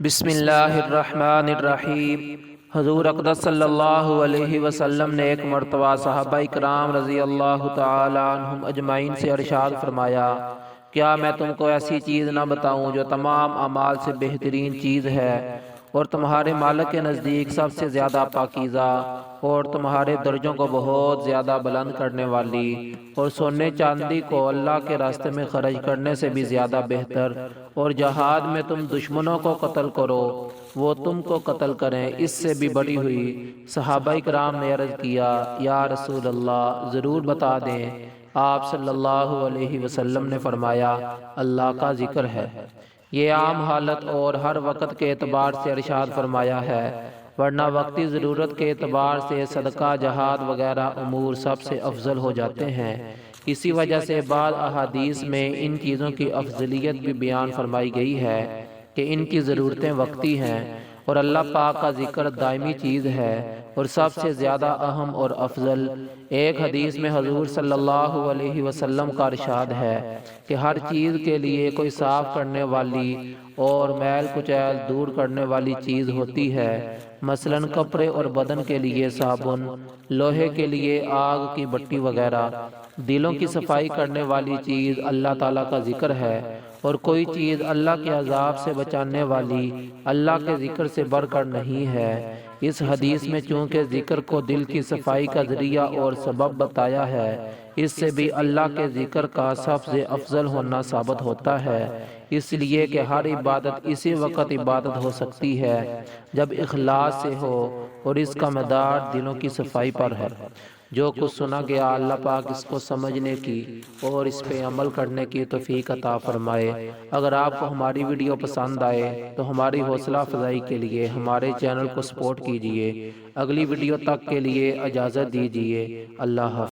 بسم اللہ الرحمن الرحیم۔ حضور اقدس صلی اللہ علیہ وسلم نے ایک مرتبہ صحابہ اکرام رضی اللہ تعالی عنہم اجمعین سے ارشاد فرمایا، کیا میں تم کو ایسی چیز نہ بتاؤں جو تمام اعمال سے بہترین چیز ہے اور تمہارے مالک کے نزدیک سب سے زیادہ پاکیزہ اور تمہارے درجوں کو بہت زیادہ بلند کرنے والی اور سونے چاندی کو اللہ کے راستے میں خرچ کرنے سے بھی زیادہ بہتر، اور جہاد میں تم دشمنوں کو قتل کرو وہ تم کو قتل کریں اس سے بھی بڑی ہوئی؟ صحابہ کرام نے عرض کیا، یا رسول اللہ ضرور بتا دیں۔ آپ صلی اللہ علیہ وسلم نے فرمایا، اللہ کا ذکر ہے۔ یہ عام حالت اور ہر وقت کے اعتبار سے ارشاد فرمایا ہے، ورنہ وقتی ضرورت کے اعتبار سے صدقہ، جہاد وغیرہ امور سب سے افضل ہو جاتے ہیں۔ اسی وجہ سے بعض احادیث میں ان چیزوں کی افضلیت بھی بیان فرمائی گئی ہے کہ ان کی ضرورتیں وقتی ہیں اور اللہ پاک کا ذکر دائمی چیز ہے اور سب سے زیادہ اہم اور افضل۔ ایک حدیث میں حضور صلی اللہ علیہ وسلم کا ارشاد ہے کہ ہر چیز کے لیے کوئی صاف کرنے والی اور میل کچیل دور کرنے والی چیز ہوتی ہے، مثلاً کپڑے اور بدن کے لیے صابن، لوہے کے لیے آگ کی بٹی وغیرہ۔ دلوں کی صفائی کرنے والی چیز اللہ تعالیٰ کا ذکر ہے، اور کوئی چیز اللہ کے عذاب سے بچانے والی اللہ کے ذکر سے بڑھ کر نہیں ہے۔ اس حدیث میں چونکہ ذکر کو دل کی صفائی کا ذریعہ اور سبب بتایا ہے، اس سے بھی اللہ کے ذکر کا سب سے افضل ہونا ثابت ہوتا ہے، اس لیے کہ ہر عبادت اسی وقت عبادت ہو سکتی ہے جب اخلاص سے ہو، اور اس کا مدار دلوں کی صفائی پر ہے۔ جو کچھ سنا گیا اللہ پاک اس کو سمجھنے کی اور اس پہ عمل کرنے کی توفیق عطا فرمائے۔ اگر آپ کو ہماری ویڈیو پسند آئے تو ہماری حوصلہ افزائی کے لیے ہمارے چینل کو سپورٹ کیجیے۔ اگلی ویڈیو تک کے لیے اجازت دیجیے۔ اللہ حافظ۔